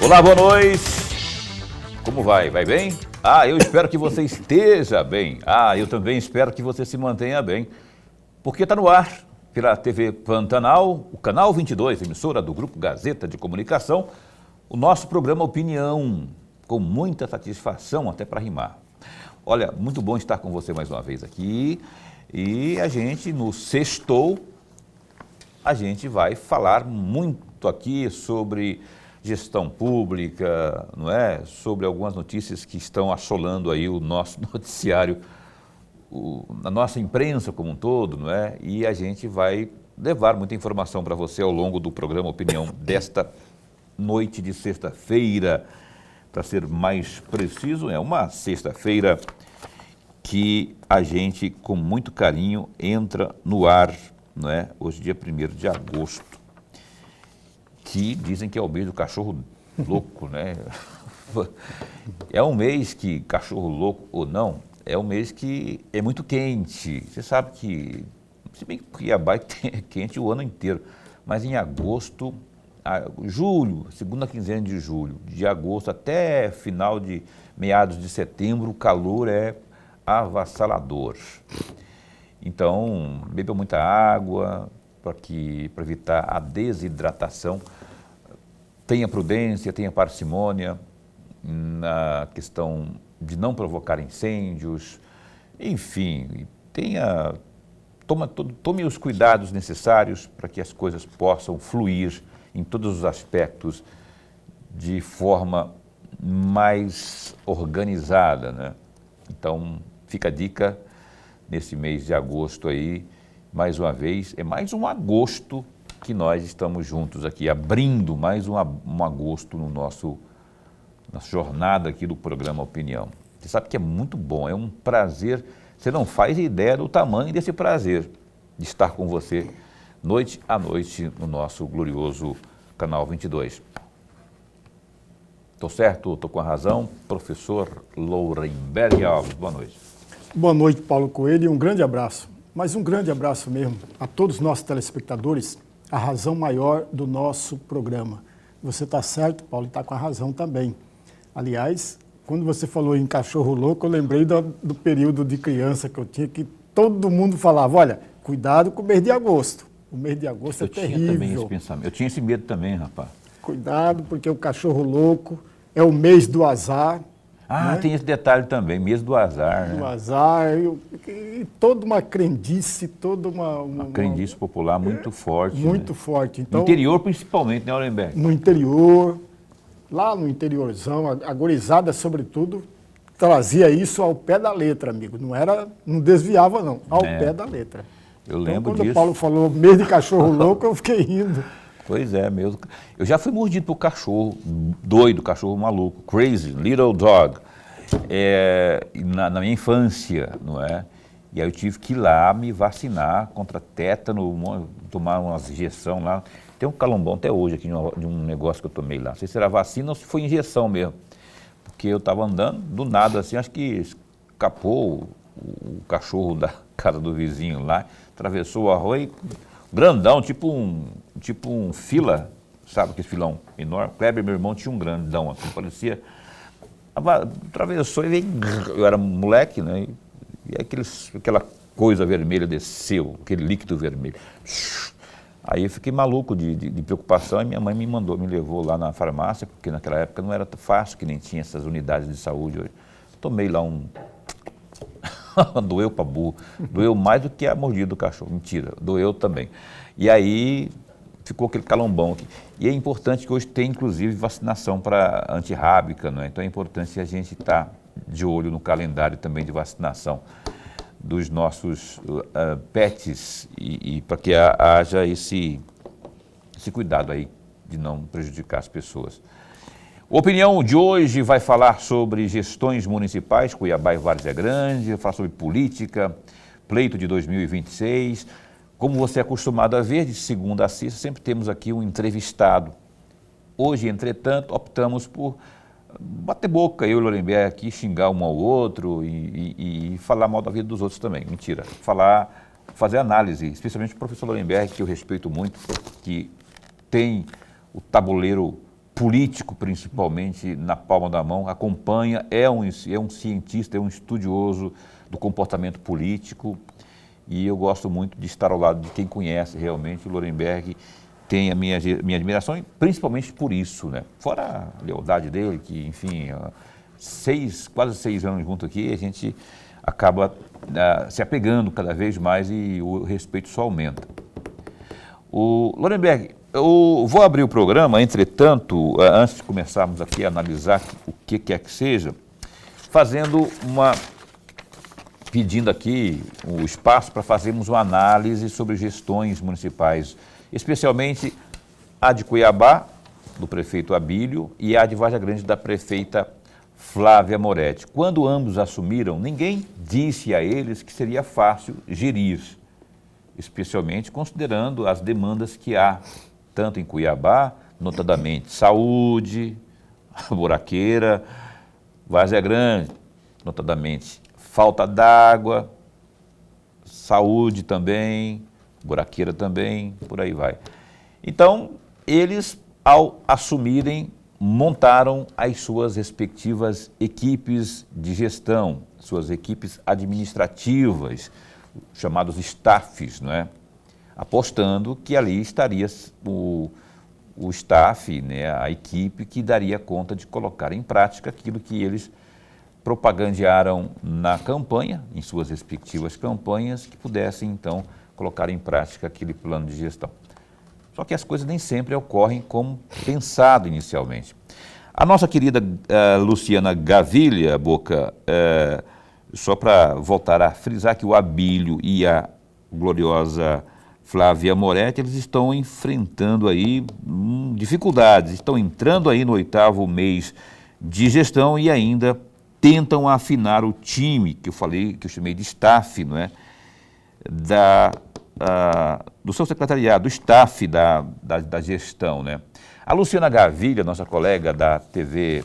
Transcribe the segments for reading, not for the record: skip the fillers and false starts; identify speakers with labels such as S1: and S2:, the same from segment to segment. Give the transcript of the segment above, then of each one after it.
S1: Olá, boa noite. Como vai? Vai bem? Eu espero que você esteja bem. Eu também espero que você se mantenha bem. Porque está no ar, pela TV Pantanal, o Canal 22, emissora do Grupo Gazeta de Comunicação, o nosso programa Opinião, com muita satisfação, até para rimar. Olha, muito bom estar com você mais uma vez aqui. E a gente, no Sextou, a gente vai falar muito aqui sobre gestão pública, não é? Sobre algumas notícias que estão assolando aí o nosso noticiário, a nossa imprensa como um todo, não é? E a gente vai levar muita informação para você ao longo do programa Opinião desta noite de sexta-feira. Para ser mais preciso, é uma sexta-feira que a gente, com muito carinho, entra no ar, não é? Hoje, dia 1º de agosto, que dizem que é o mês do cachorro louco, né? É um mês que, cachorro louco ou não, é um mês que é muito quente. Você sabe que, se bem que Cuiabá é quente o ano inteiro, mas em agosto, julho, segunda quinzena de julho, de agosto até final de meados de setembro, o calor é avassalador. Então, beba muita água para evitar a desidratação. Tenha prudência, tenha parcimônia na questão de não provocar incêndios. Enfim, tome os cuidados necessários para que as coisas possam fluir em todos os aspectos de forma mais organizada, né? Então, fica a dica nesse mês de agosto aí, mais uma vez, é mais um agosto que nós estamos juntos aqui, abrindo mais um agosto na nossa jornada aqui do programa Opinião. Você sabe que é muito bom, é um prazer, você não faz ideia do tamanho desse prazer de estar com você noite a noite no nosso glorioso Canal 22. Estou certo? Estou com a razão? Professor Lourenberg Alves, boa noite.
S2: Boa noite, Paulo Coelho, e um grande abraço, mas um grande abraço mesmo a todos os nossos telespectadores, a razão maior do nosso programa. Você está certo, Paulo, e está com a razão também. Aliás, quando você falou em cachorro louco, eu lembrei do período de criança que eu tinha, que todo mundo falava, olha, cuidado com o mês de agosto. O mês de agosto é terrível. Eu tinha também esse pensamento,
S1: eu tinha esse medo também, rapaz.
S2: Cuidado, porque o cachorro louco é o mês do azar. Né?
S1: Tem esse detalhe também, mês do azar, né?
S2: Do azar, e toda uma crendice, toda uma
S1: crendice popular muito forte.
S2: Muito, né? Forte. Então,
S1: no interior principalmente, né, Lourenberg?
S2: No interior, lá no interiorzão, a gurizada, sobretudo, trazia isso ao pé da letra, amigo. Não desviava, não, ao pé da letra.
S1: Eu lembro
S2: disso. Quando
S1: o
S2: Paulo falou mês de cachorro louco, eu fiquei rindo.
S1: Pois é, mesmo. Eu já fui mordido por cachorro doido, cachorro maluco, crazy, little dog, na minha infância, não é? E aí eu tive que ir lá me vacinar contra tétano, tomar umas injeção lá. Tem um calombão até hoje aqui de um negócio que eu tomei lá. Não sei se era vacina ou se foi injeção mesmo. Porque eu estava andando, do nada assim, acho que escapou o cachorro da casa do vizinho lá, atravessou o arroz, grandão, tipo um fila, sabe aquele filão enorme? Kleber, meu irmão, tinha um grandão assim, parecia... Atravessou e veio... Eu era moleque, né? E aquela coisa vermelha desceu, aquele líquido vermelho. Aí eu fiquei maluco de preocupação e minha mãe me levou lá na farmácia, porque naquela época não era fácil, que nem tinha essas unidades de saúde hoje. Tomei lá doeu pra burro. Doeu mais do que a mordida do cachorro. Mentira, doeu também. E aí ficou aquele calombão aqui. E é importante que hoje tem, inclusive, vacinação para antirrábica, não é? Então é importante a gente estar de olho no calendário também de vacinação dos nossos pets e para que haja esse cuidado aí de não prejudicar as pessoas. A opinião de hoje vai falar sobre gestões municipais, Cuiabá e Várzea Grande, vai falar sobre política, pleito de 2026. Como você é acostumado a ver, de segunda a sexta, sempre temos aqui um entrevistado. Hoje, entretanto, optamos por bater boca, eu e o Lourenberg aqui, xingar um ao outro e falar mal da vida dos outros também. Mentira. Fazer análise, especialmente o professor Lourenberg, que eu respeito muito, que tem o tabuleiro político, principalmente, na palma da mão, acompanha, é um cientista, é um estudioso do comportamento político, e eu gosto muito de estar ao lado de quem conhece realmente. O Lorenberg tem a minha admiração, principalmente por isso, né? Fora a lealdade dele, que, enfim, quase 6 anos junto aqui, a gente acaba se apegando cada vez mais e o respeito só aumenta. O Lorenberg, eu vou abrir o programa, entretanto, antes de começarmos aqui a analisar o que quer que seja, pedindo aqui o espaço para fazermos uma análise sobre gestões municipais, especialmente a de Cuiabá, do prefeito Abílio, e a de Várzea Grande, da prefeita Flávia Moretti. Quando ambos assumiram, ninguém disse a eles que seria fácil gerir, especialmente considerando as demandas que há, tanto em Cuiabá, notadamente saúde, buraqueira, Várzea Grande, notadamente falta d'água, saúde também, buraqueira também, por aí vai. Então, eles, ao assumirem, montaram as suas respectivas equipes de gestão, suas equipes administrativas, chamados staffs, não é? Apostando que ali estaria o staff, né, a equipe que daria conta de colocar em prática aquilo que eles propagandearam na campanha, em suas respectivas campanhas, que pudessem, então, colocar em prática aquele plano de gestão. Só que as coisas nem sempre ocorrem como pensado inicialmente. A nossa querida Luciana Gavilha, Boca, só para voltar a frisar que o Abílio e a gloriosa Flávia Moretti, eles estão enfrentando aí dificuldades, estão entrando aí no 8º mês de gestão e ainda tentam afinar o time, que eu chamei de staff, não é? Do seu secretariado, do staff da gestão, né? A Luciana Gavilha, nossa colega da TV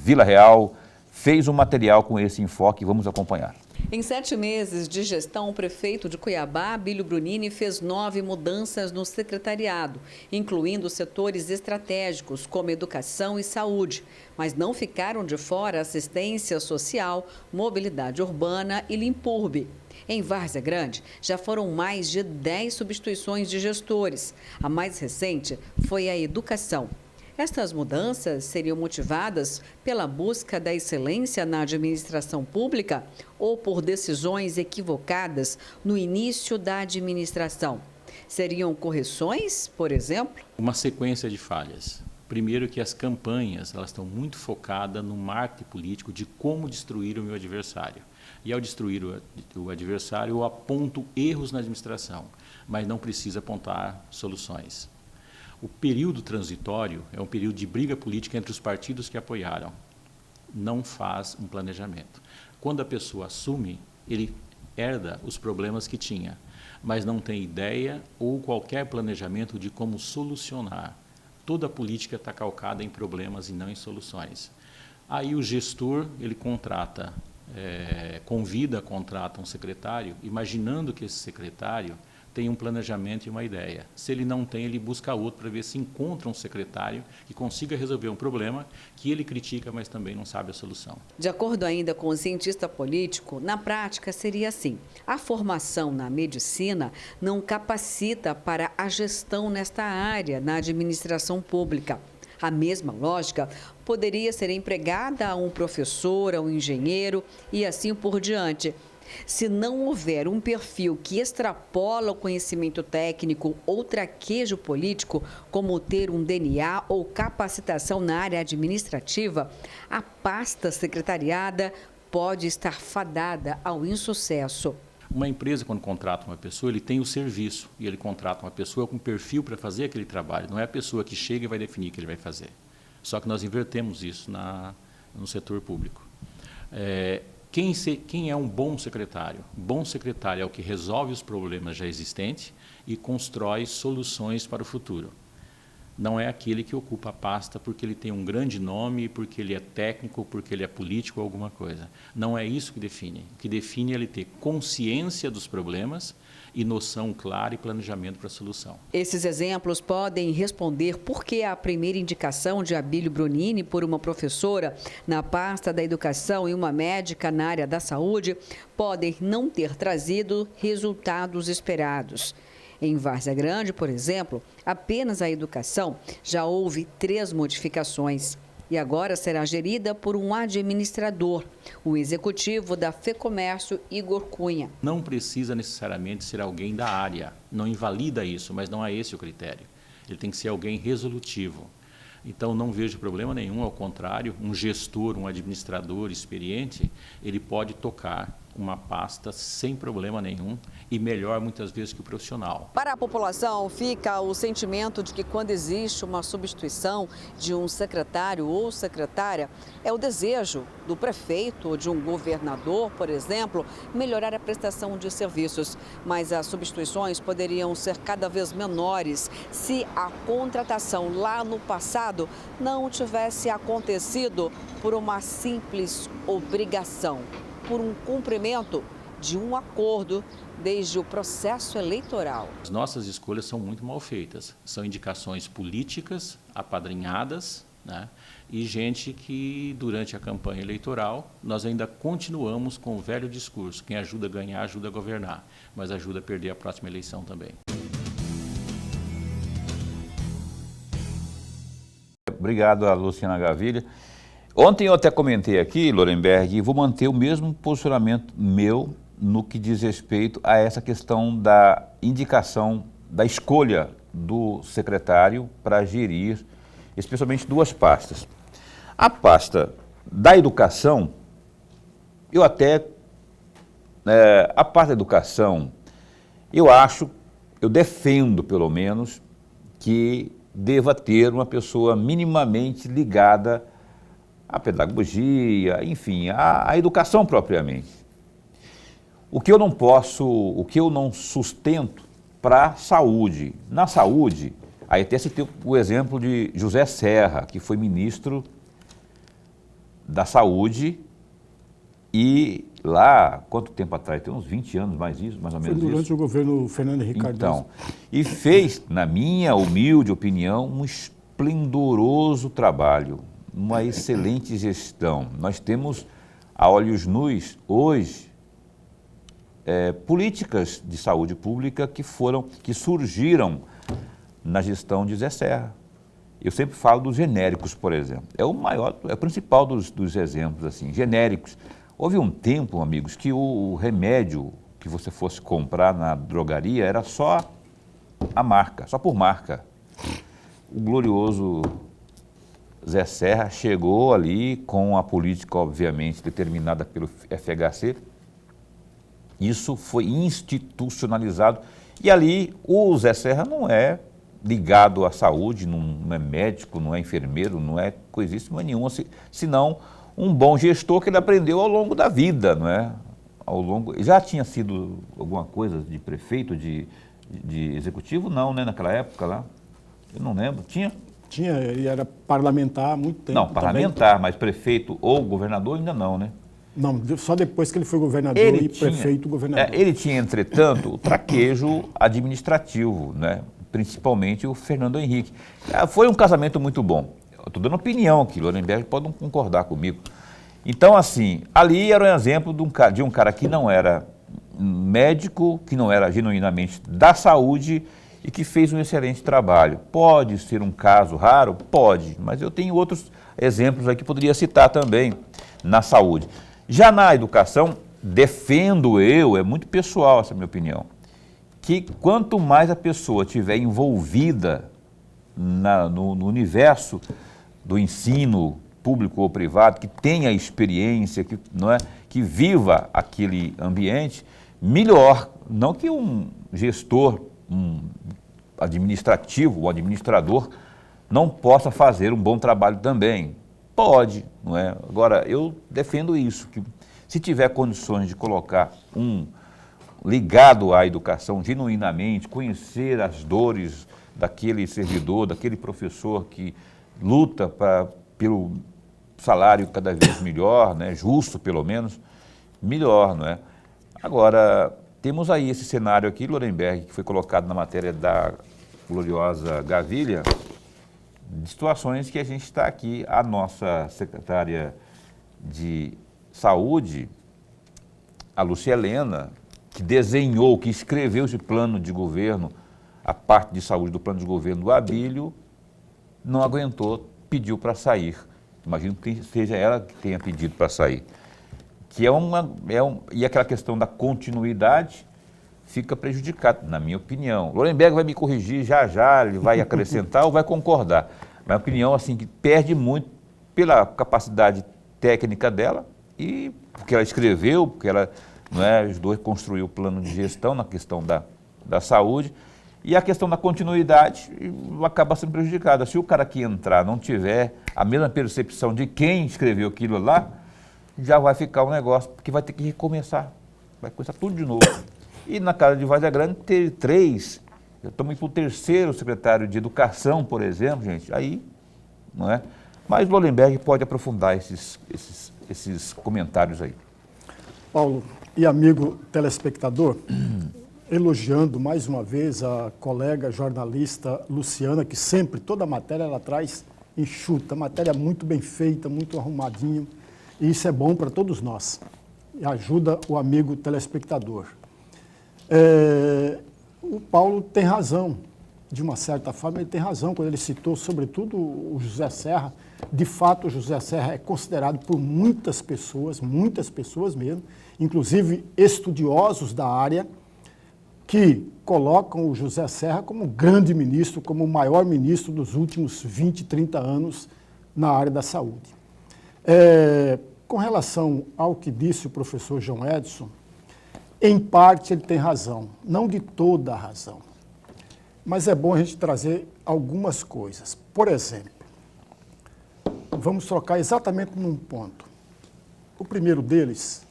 S1: Vila Real, fez um material com esse enfoque, vamos acompanhar.
S3: Em 7 meses de gestão, o prefeito de Cuiabá, Abílio Brunini, fez 9 mudanças no secretariado, incluindo setores estratégicos como educação e saúde, mas não ficaram de fora assistência social, mobilidade urbana e Limpurbe. Em Várzea Grande, já foram mais de 10 substituições de gestores. A mais recente foi a educação. Estas mudanças seriam motivadas pela busca da excelência na administração pública ou por decisões equivocadas no início da administração? Seriam correções, por exemplo?
S4: Uma sequência de falhas. Primeiro que as campanhas elas estão muito focadas no marketing político de como destruir o meu adversário. E ao destruir o adversário, eu aponto erros na administração, mas não precisa apontar soluções. O período transitório é um período de briga política entre os partidos que apoiaram. Não faz um planejamento. Quando a pessoa assume, ele herda os problemas que tinha, mas não tem ideia ou qualquer planejamento de como solucionar. Toda a política está calcada em problemas e não em soluções. Aí o gestor, ele contrata um secretário, imaginando que esse secretário tem um planejamento e uma ideia. Se ele não tem, ele busca outro para ver se encontra um secretário que consiga resolver um problema que ele critica, mas também não sabe a solução.
S3: De acordo ainda com o cientista político, na prática seria assim: a formação na medicina não capacita para a gestão nesta área, na administração pública. A mesma lógica poderia ser empregada a um professor, a um engenheiro e assim por diante. Se não houver um perfil que extrapola o conhecimento técnico ou traquejo político, como ter um DNA ou capacitação na área administrativa, a pasta secretariada pode estar fadada ao insucesso.
S4: Uma empresa, quando contrata uma pessoa, ele tem o serviço e ele contrata uma pessoa com perfil para fazer aquele trabalho. Não é a pessoa que chega e vai definir o que ele vai fazer. Só que nós invertemos isso no setor público. Quem é um bom secretário? Bom secretário é o que resolve os problemas já existentes e constrói soluções para o futuro. não é aquele que ocupa a pasta porque ele tem um grande nome, porque ele é técnico, porque ele é político ou alguma coisa. Não é isso que define. O que define é ele ter consciência dos problemas e noção clara e planejamento para a solução.
S3: Esses exemplos podem responder por que a primeira indicação de Abílio Brunini por uma professora na pasta da educação e uma médica na área da saúde podem não ter trazido resultados esperados. Em Várzea Grande, por exemplo, apenas a educação já houve 3 modificações. E agora será gerida por um administrador, o executivo da FEComércio, Igor Cunha.
S4: Não precisa necessariamente ser alguém da área, não invalida isso, mas não é esse o critério. Ele tem que ser alguém resolutivo. Então, não vejo problema nenhum, ao contrário, um gestor, um administrador experiente, ele pode tocar uma pasta sem problema nenhum e melhor muitas vezes que o profissional.
S3: Para a população fica o sentimento de que quando existe uma substituição de um secretário ou secretária, é o desejo do prefeito ou de um governador, por exemplo, melhorar a prestação de serviços. Mas as substituições poderiam ser cada vez menores se a contratação lá no passado não tivesse acontecido por uma simples obrigação, por um cumprimento de um acordo desde o processo eleitoral.
S4: As nossas escolhas são muito mal feitas. São indicações políticas, apadrinhadas, né? E gente que, durante a campanha eleitoral, nós ainda continuamos com o velho discurso: quem ajuda a ganhar, ajuda a governar, mas ajuda a perder a próxima eleição também.
S1: Obrigado a Luciana Gavilha. Ontem eu até comentei aqui, Lorenberg, e vou manter o mesmo posicionamento meu no que diz respeito a essa questão da indicação, da escolha do secretário para gerir, especialmente 2 pastas. A pasta da educação, a pasta da educação, eu defendo pelo menos que deva ter uma pessoa minimamente ligada à pedagogia, enfim, à educação propriamente. O que eu não sustento para a saúde. Na saúde, aí até citei o exemplo de José Serra, que foi ministro da Saúde e lá, quanto tempo atrás? Tem uns 20 anos, mais ou menos
S2: Foi durante
S1: isso.
S2: o governo Fernando Henrique Cardoso.
S1: Então, e fez, na minha humilde opinião, um esplendoroso trabalho, uma excelente gestão. Nós temos a olhos nus, hoje, políticas de saúde pública que surgiram na gestão de Zé Serra. Eu sempre falo dos genéricos, por exemplo. É o principal dos exemplos, assim, genéricos. Houve um tempo, amigos, que o remédio que você fosse comprar na drogaria era só a marca, só por marca. O glorioso Zé Serra chegou ali com a política, obviamente, determinada pelo FHC. Isso foi institucionalizado. E ali o Zé Serra não é ligado à saúde, não é médico, não é enfermeiro, não é coisíssima nenhuma, senão um bom gestor que ele aprendeu ao longo da vida, não é? Já tinha sido alguma coisa de prefeito, de executivo? Não, né? Naquela época lá? Eu não lembro. Tinha?
S2: Tinha, ele era parlamentar há muito tempo.
S1: Não, parlamentar, também. Mas prefeito ou governador ainda não, né?
S2: Não, só depois que ele foi governador prefeito governador.
S1: Ele tinha, entretanto, o traquejo administrativo, né? Principalmente o Fernando Henrique. Foi um casamento muito bom. Eu estou dando opinião aqui, Lorenberg pode não concordar comigo. Então, assim, ali era um exemplo de um cara que não era médico, que não era genuinamente da saúde e que fez um excelente trabalho. Pode ser um caso raro? Pode, mas eu tenho outros exemplos aqui que poderia citar também na saúde. Já na educação, defendo é muito pessoal essa minha opinião, que quanto mais a pessoa estiver envolvida no universo do ensino público ou privado, que tenha experiência, que viva aquele ambiente, melhor. Não que um gestor, um administrativo, um administrador, não possa fazer um bom trabalho também. Pode, não é? Agora, eu defendo isso, que se tiver condições de colocar um ligado à educação genuinamente, conhecer as dores daquele servidor, daquele professor que luta pelo salário cada vez melhor, né, justo pelo menos, melhor, não é? Agora, temos aí esse cenário aqui, Lorenberg, que foi colocado na matéria da gloriosa Gavilha, de situações que a gente está aqui, a nossa secretária de Saúde, a Lúcia Helena, que desenhou, que escreveu esse plano de governo, a parte de saúde do plano de governo do Abílio, não aguentou, pediu para sair. Imagino que seja ela que tenha pedido para sair. E aquela questão da continuidade fica prejudicada, na minha opinião. Lorenberg vai me corrigir já, ele vai acrescentar ou vai concordar. Minha opinião, assim, que perde muito pela capacidade técnica dela e porque ela escreveu, porque ela ajudou a construir o plano de gestão na questão da saúde. E a questão da continuidade acaba sendo prejudicada. Se o cara que entrar não tiver a mesma percepção de quem escreveu aquilo lá, já vai ficar um negócio, porque vai ter que recomeçar. Vai começar tudo de novo. E na casa de Várzea Grande, ter 3, estamos indo para o 3º secretário de Educação, por exemplo, gente, aí, não é? Mas Lorenberg pode aprofundar esses comentários aí.
S2: Paulo e amigo telespectador, elogiando mais uma vez a colega jornalista Luciana, que sempre, toda a matéria ela traz enxuta, matéria muito bem feita, muito arrumadinho, e isso é bom para todos nós, e ajuda o amigo telespectador. O Paulo tem razão, de uma certa forma ele tem razão, quando ele citou sobretudo o José Serra. De fato, o José Serra é considerado por muitas pessoas mesmo, inclusive estudiosos da área, que colocam o José Serra como grande ministro, como o maior ministro dos últimos 20, 30 anos na área da saúde. Com relação ao que disse o professor João Edson, em parte ele tem razão, não de toda a razão, mas é bom a gente trazer algumas coisas. Por exemplo, vamos trocar exatamente num ponto. O primeiro deles,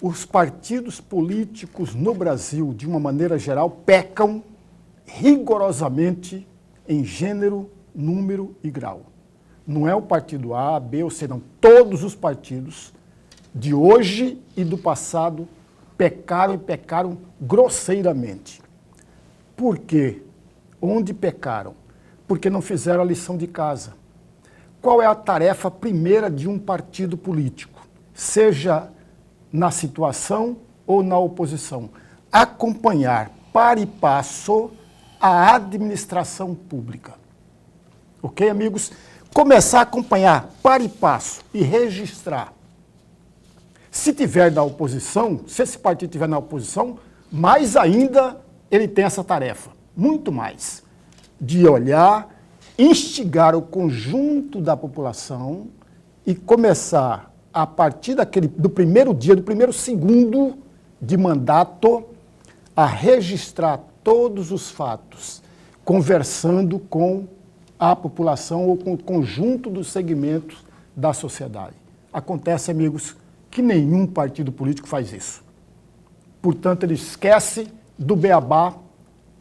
S2: os partidos políticos no Brasil, de uma maneira geral, pecam rigorosamente em gênero, número e grau. Não é o partido A, B ou C, não. Todos os partidos de hoje e do passado pecaram e pecaram grosseiramente. Por quê? Onde pecaram? Porque não fizeram a lição de casa. Qual é a tarefa primeira de um partido político? Seja na situação ou na oposição? Acompanhar para e passo a administração pública. Ok, amigos? Começar a acompanhar para e passo e registrar. Se tiver na oposição, se esse partido estiver na oposição, mais ainda ele tem essa tarefa, muito mais, de olhar, instigar o conjunto da população e começar, a partir do primeiro dia, do primeiro segundo de mandato, a registrar todos os fatos, conversando com a população ou com o conjunto dos segmentos da sociedade. Acontece, amigos, que nenhum partido político faz isso. Portanto, ele esquece do beabá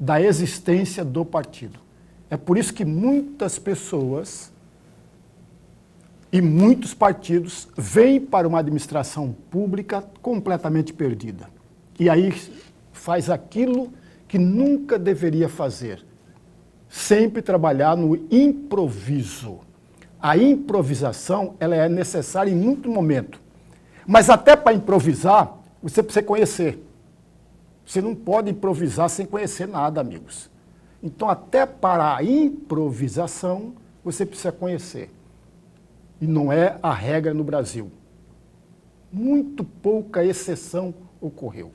S2: da existência do partido. É por isso que muitas pessoas e muitos partidos vêm para uma administração pública completamente perdida. E aí faz aquilo que nunca deveria fazer. Sempre trabalhar no improviso. A improvisação ela é necessária em muito momento. Mas até para improvisar, você precisa conhecer. Você não pode improvisar sem conhecer nada, amigos. Então, até para a improvisação, você precisa conhecer. E não é a regra no Brasil. Muito pouca exceção ocorreu.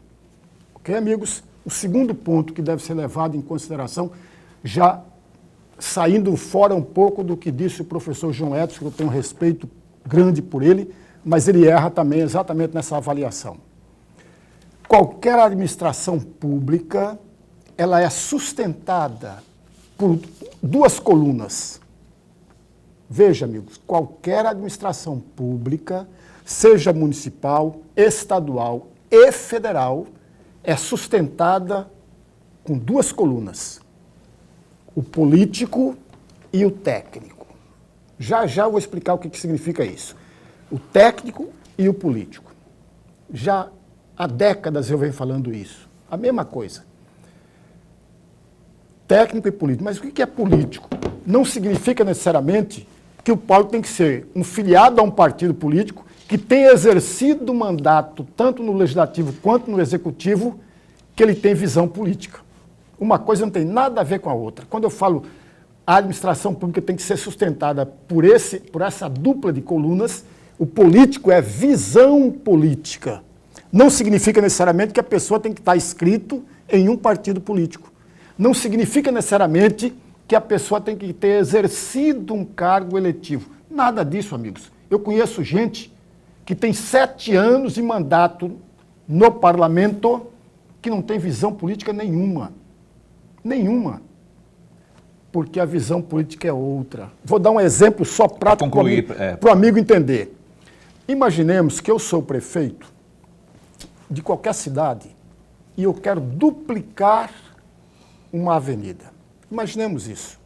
S2: Ok, amigos? O segundo ponto que deve ser levado em consideração, já saindo fora um pouco do que disse o professor João Edson, que eu tenho um respeito grande por ele, mas ele erra também exatamente nessa avaliação. Qualquer administração pública, ela é sustentada por duas colunas. Veja, amigos, qualquer administração pública, seja municipal, estadual e federal, é sustentada com duas colunas. o político e o técnico. Já já eu vou explicar o que significa isso. O técnico e o político. Já há décadas eu venho falando isso. A mesma coisa. Técnico e político. Mas o que é político? Não significa necessariamente que o Paulo tem que ser um filiado a um partido político que tenha exercido o mandato tanto no legislativo quanto no executivo, que ele tem visão política. Uma coisa não tem nada a ver com a outra. Quando eu falo a administração pública tem que ser sustentada por essa dupla de colunas, o político é visão política. Não significa necessariamente que a pessoa tem que estar inscrito em um partido político. Não significa necessariamente que a pessoa tem que ter exercido um cargo eletivo. Nada disso, amigos. Eu conheço gente que tem 7 anos de mandato no parlamento que não tem visão política nenhuma. Nenhuma. Porque a visão política é outra. Vou dar um exemplo só prático para o amigo entender. Imaginemos que eu sou prefeito de qualquer cidade e eu quero duplicar uma avenida. Imaginemos isso.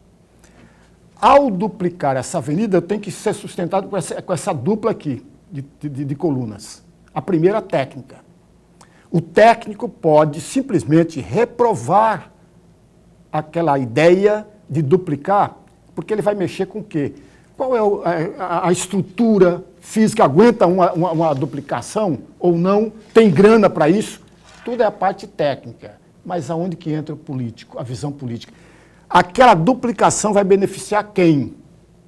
S2: Ao duplicar essa avenida, eu tenho que ser sustentado com essa dupla aqui de colunas. A primeira técnica. O técnico pode simplesmente reprovar aquela ideia de duplicar, porque ele vai mexer com o quê? Qual é a estrutura física? Aguenta uma duplicação ou não? Tem grana para isso? Tudo é a parte técnica. Mas aonde que entra o político, a visão política? Aquela duplicação vai beneficiar quem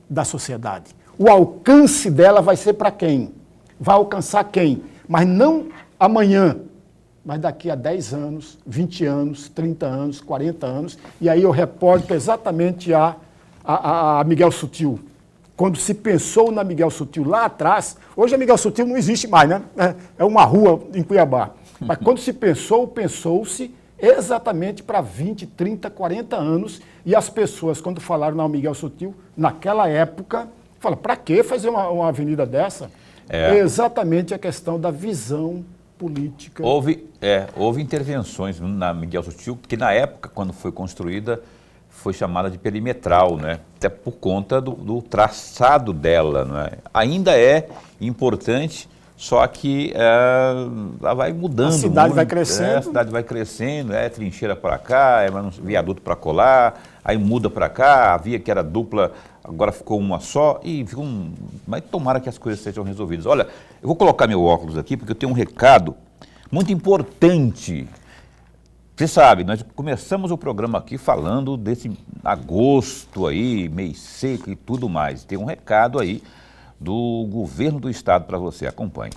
S2: da sociedade? O alcance dela vai ser para quem? Vai alcançar quem? Mas não amanhã, mas daqui a 10 anos, 20 anos, 30 anos, 40 anos, e aí eu reporto exatamente a Miguel Sutil. Quando se pensou na Miguel Sutil lá atrás, hoje a Miguel Sutil não existe mais, né? É uma rua em Cuiabá. Mas quando se pensou-se exatamente para 20, 30, 40 anos, e as pessoas, quando falaram na Miguel Sutil, naquela época, falaram, para que fazer uma avenida dessa? É exatamente a questão da visão política.
S1: Houve intervenções na Miguel Sutil, que na época, quando foi construída, foi chamada de perimetral, né? Até por conta do traçado dela, né? Ainda é importante, só que ela vai mudando. A
S2: cidade vai crescendo.
S1: A cidade vai crescendo, trincheira para cá, viaduto para colar, aí muda para cá, a via que era dupla, agora ficou uma só, e ficou mas tomara que as coisas sejam resolvidas. Olha, eu vou colocar meu óculos aqui, porque eu tenho um recado muito importante. Você sabe, nós começamos o programa aqui falando desse agosto aí, mês seco e tudo mais. Tem um recado aí do governo do estado para você, acompanhe.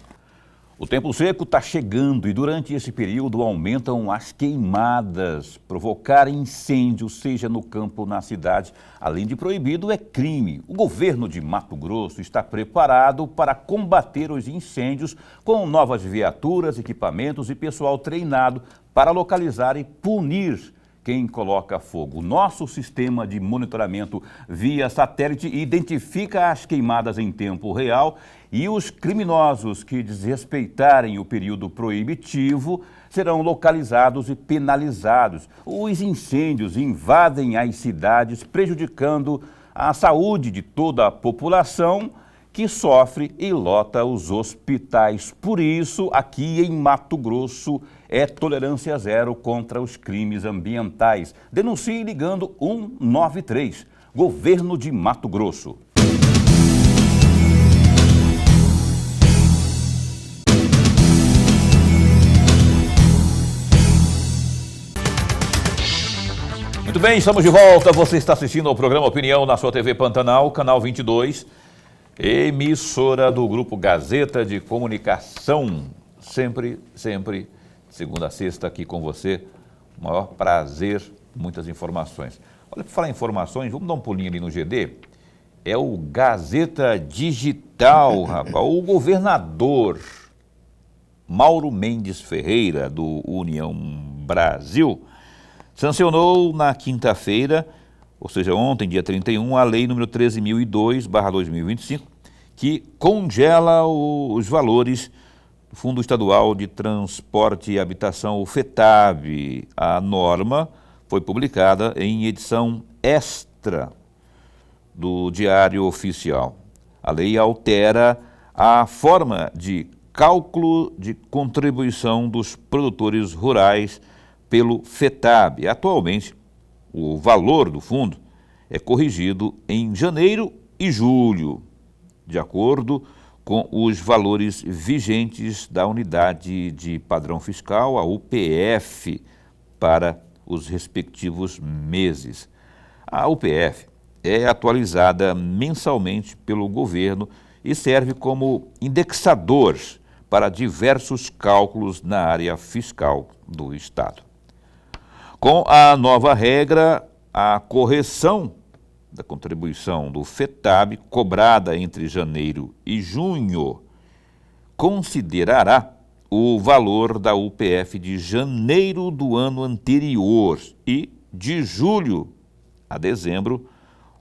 S1: O tempo seco está chegando e durante esse período aumentam as queimadas. Provocar incêndio, seja no campo ou na cidade, além de proibido, é crime. O governo de Mato Grosso está preparado para combater os incêndios com novas viaturas, equipamentos e pessoal treinado para localizar e punir quem coloca fogo. O nosso sistema de monitoramento via satélite identifica as queimadas em tempo real e os criminosos que desrespeitarem o período proibitivo serão localizados e penalizados. Os incêndios invadem as cidades, prejudicando a saúde de toda a população que sofre e lota os hospitais. Por isso, aqui em Mato Grosso, é tolerância zero contra os crimes ambientais. Denuncie ligando 193. Governo de Mato Grosso. Muito bem, estamos de volta. Você está assistindo ao programa Opinião na sua TV Pantanal, canal 22, emissora do Grupo Gazeta de Comunicação. Sempre, segunda a sexta aqui com você. Maior prazer, muitas informações. Olha, para falar em informações, vamos dar um pulinho ali no GD. É o Gazeta Digital, rapaz. O governador Mauro Mendes Ferreira, do União Brasil, sancionou na quinta-feira, ou seja, ontem, dia 31, a Lei número 13.002/2025, que congela os valores do Fundo Estadual de Transporte e Habitação, o FETAB. A norma foi publicada em edição extra do Diário Oficial. A lei altera a forma de cálculo de contribuição dos produtores rurais pelo FETAB. Atualmente, o valor do fundo é corrigido em janeiro e julho, de acordo com os valores vigentes da Unidade de Padrão Fiscal, a UPF, para os respectivos meses. A UPF é atualizada mensalmente pelo governo e serve como indexador para diversos cálculos na área fiscal do Estado. Com a nova regra, a correção da contribuição do FETAB, cobrada entre janeiro e junho, considerará o valor da UPF de janeiro do ano anterior e, de julho a dezembro,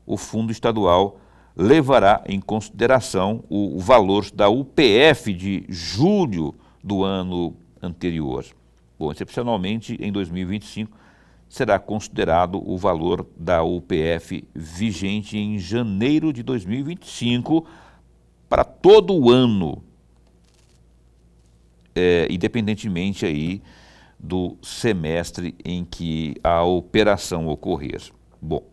S1: o Fundo Estadual levará em consideração o valor da UPF de julho do ano anterior. Bom, excepcionalmente, em 2025, será considerado o valor da UPF vigente em janeiro de 2025 para todo o ano, independentemente aí do semestre em que a operação ocorrer. Bom,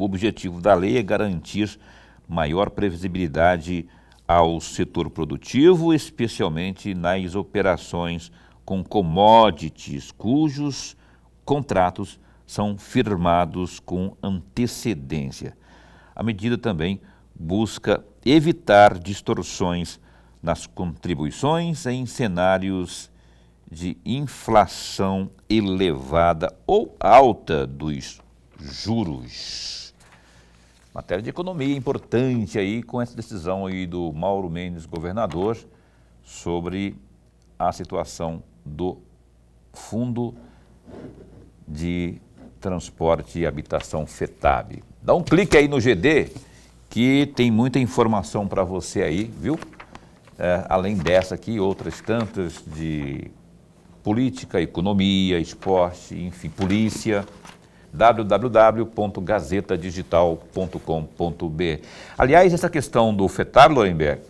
S1: o objetivo da lei é garantir maior previsibilidade ao setor produtivo, especialmente nas operações com commodities cujos contratos são firmados com antecedência. A medida também busca evitar distorções nas contribuições em cenários de inflação elevada ou alta dos juros. Matéria de economia importante aí com essa decisão aí do Mauro Mendes, governador, sobre a situação do Fundo de Transporte e Habitação FETAB. Dá um clique aí no GD que tem muita informação para você aí, viu? Além dessa aqui, outras tantas de política, economia, esporte, enfim, polícia, www.gazetadigital.com.br. Aliás, essa questão do FETAB, Lorenberg,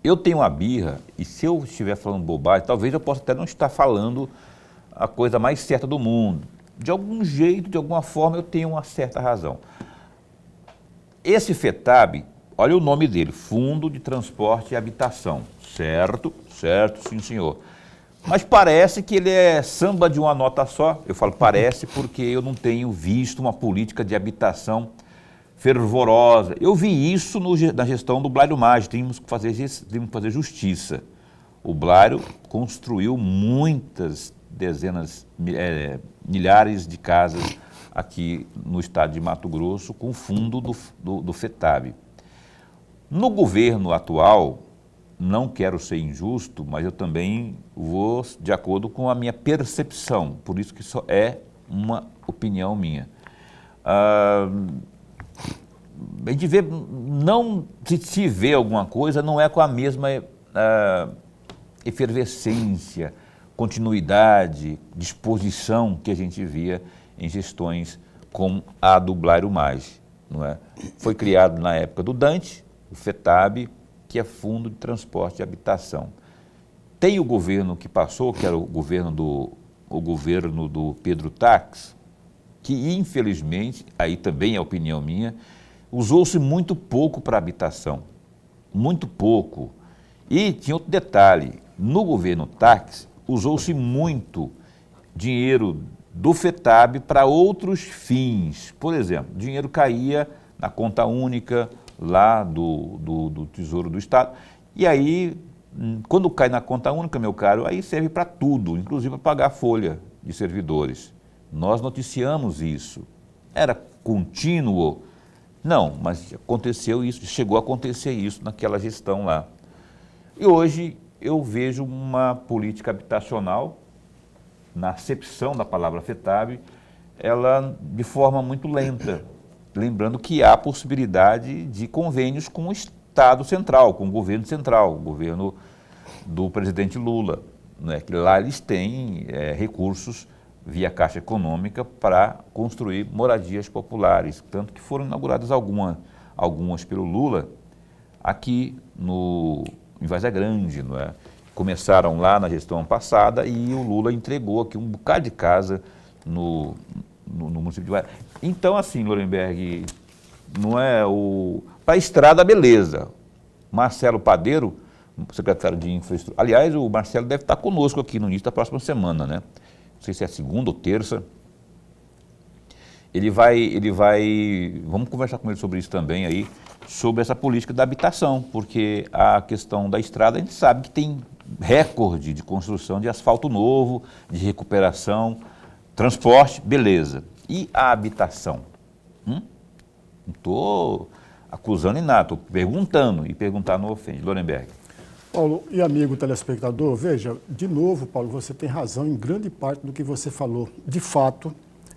S1: eu tenho uma birra, e se eu estiver falando bobagem, talvez eu possa até não estar falando a coisa mais certa do mundo. De algum jeito, de alguma forma, eu tenho uma certa razão. Esse FETAB, olha o nome dele, Fundo de Transporte e Habitação, certo? Certo, sim senhor. Mas parece que ele é samba de uma nota só. Eu falo parece porque eu não tenho visto uma política de habitação fervorosa. Eu vi isso na gestão do Blairo Maggi, temos que fazer justiça. O Blairo construiu muitas dezenas, milhares de casas aqui no estado de Mato Grosso com o fundo do FETAB. No governo atual, não quero ser injusto, mas eu também vou de acordo com a minha percepção, por isso que só é uma opinião minha. A gente vê, não se vê alguma coisa, não é com a mesma efervescência, continuidade, disposição que a gente via em gestões como a do Blairo Maggi, não é? Foi criado na época do Dante, o FETAB, que é Fundo de Transporte e Habitação. Tem o governo que passou, que era o governo do Pedro Tax, que infelizmente, aí também é opinião minha, usou-se muito pouco para habitação, muito pouco. E tinha outro detalhe, no governo Tax, usou-se muito dinheiro do FETAB para outros fins. Por exemplo, o dinheiro caía na conta única lá do Tesouro do Estado, e aí, quando cai na conta única, meu caro, aí serve para tudo, inclusive para pagar a folha de servidores. Nós noticiamos isso. Era contínuo? Não, mas aconteceu isso, chegou a acontecer isso naquela gestão lá. E hoje eu vejo uma política habitacional, na acepção da palavra FETAB, ela de forma muito lenta. Lembrando que há possibilidade de convênios com o Estado central, com o governo central, o governo do presidente Lula, né? Que lá eles têm recursos via Caixa Econômica para construir moradias populares, tanto que foram inauguradas algumas pelo Lula aqui em Várzea Grande, não é? Começaram lá na gestão passada e o Lula entregou aqui um bocado de casa no município de Várzea. Então, assim, Lorenberg, não é para a estrada, beleza. Marcelo Padeiro, secretário de Infraestrutura. Aliás, o Marcelo deve estar conosco aqui no início da próxima semana, né? Não sei se é segunda ou terça. Vamos conversar com ele sobre isso também aí, sobre essa política da habitação, porque a questão da estrada, a gente sabe que tem recorde de construção de asfalto novo, de recuperação, transporte, beleza. E a habitação? Não estou acusando em nada, estou perguntando, e perguntar não ofende. Lorenberg.
S2: Paulo e amigo telespectador, veja, de novo, Paulo, você tem razão em grande parte do que você falou. De fato,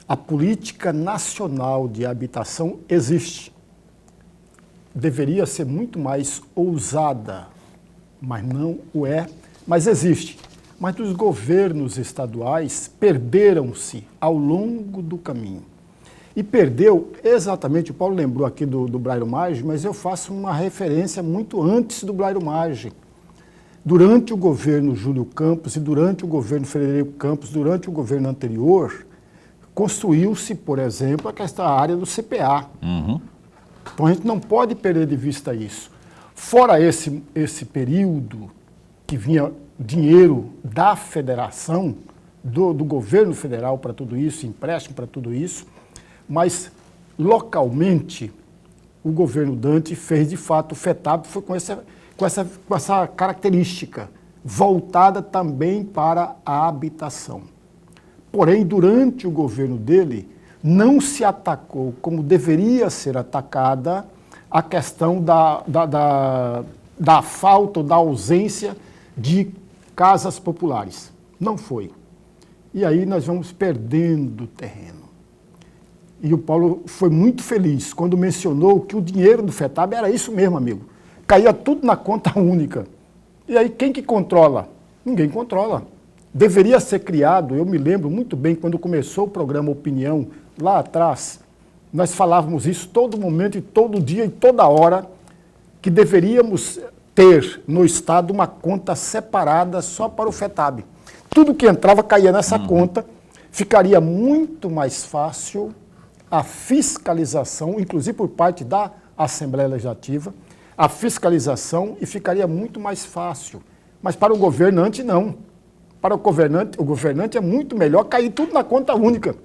S2: a política nacional de habitação existe. Deveria ser muito mais ousada, mas não o é, mas existe. Mas os governos estaduais perderam-se ao longo do caminho. E perdeu exatamente, o Paulo lembrou aqui do Brairo Maggi, mas eu faço uma referência muito antes do Brairo Maggi. Durante o governo Júlio Campos e durante o governo Frederico Campos, durante o governo anterior, construiu-se, por exemplo, esta área do CPA. Então a gente não pode perder de vista isso. Fora esse período que vinha dinheiro da federação, do governo federal para tudo isso, empréstimo para tudo isso, mas localmente o governo Dante fez de fato, o FETAB foi com essa característica, voltada também para a habitação. Porém, durante o governo dele, não se atacou como deveria ser atacada a questão da falta ou da ausência de casas populares. Não foi. E aí nós vamos perdendo terreno. E o Paulo foi muito feliz quando mencionou que o dinheiro do FETAB era isso mesmo, amigo. Caía tudo na conta única. E aí quem que controla? Ninguém controla. Deveria ser criado, eu me lembro muito bem, quando começou o programa Opinião, lá atrás, nós falávamos isso todo momento, e todo dia, e toda hora, que deveríamos ter no Estado uma conta separada só para o FETAB. Tudo que entrava caía nessa conta, ficaria muito mais fácil a fiscalização, inclusive por parte da Assembleia Legislativa, a fiscalização, e ficaria muito mais fácil. Mas para o governante, não. Para o governante é muito melhor cair tudo na conta única,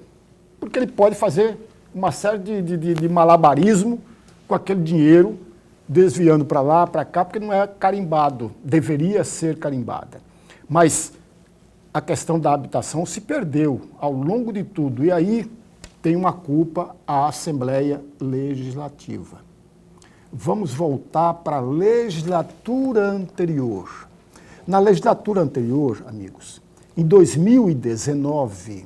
S2: porque ele pode fazer uma série de malabarismo com aquele dinheiro, desviando para lá, para cá, porque não é carimbado, deveria ser carimbada. Mas a questão da habitação se perdeu ao longo de tudo, e aí tem uma culpa a Assembleia Legislativa. Vamos voltar para a legislatura anterior. Na legislatura anterior, amigos, em 2019,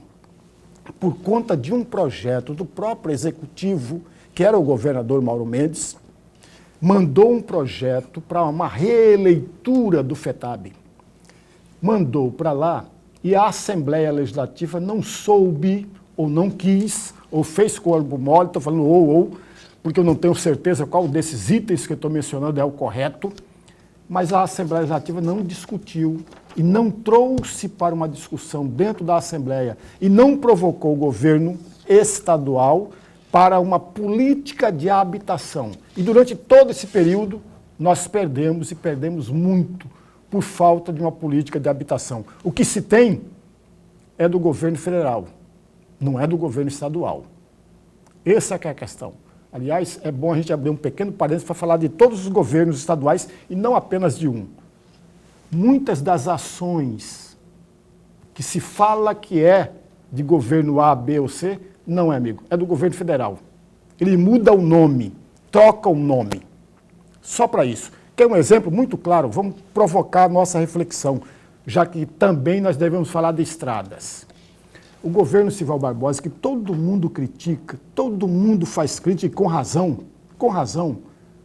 S2: por conta de um projeto do próprio executivo, que era o governador Mauro Mendes, mandou um projeto para uma reeleitura do FETAB. Mandou para lá e a Assembleia Legislativa não soube, ou não quis, ou fez corpo mole, estou falando porque eu não tenho certeza qual desses itens que eu estou mencionando é o correto, mas a Assembleia Legislativa não discutiu e não trouxe para uma discussão dentro da Assembleia e não provocou o governo estadual para uma política de habitação. E durante todo esse período, nós perdemos e perdemos muito por falta de uma política de habitação. O que se tem é do governo federal, não é do governo estadual. Essa é que é a questão. Aliás, é bom a gente abrir um pequeno parênteses para falar de todos os governos estaduais e não apenas de um. Muitas das ações que se fala que é de governo A, B ou C, não é, amigo, é do governo federal. Ele muda o nome, troca o nome. Só para isso. Quer um exemplo muito claro? Vamos provocar a nossa reflexão, já que também nós devemos falar de estradas. O governo Sival Barbosa, que todo mundo critica, todo mundo faz crítica, com razão,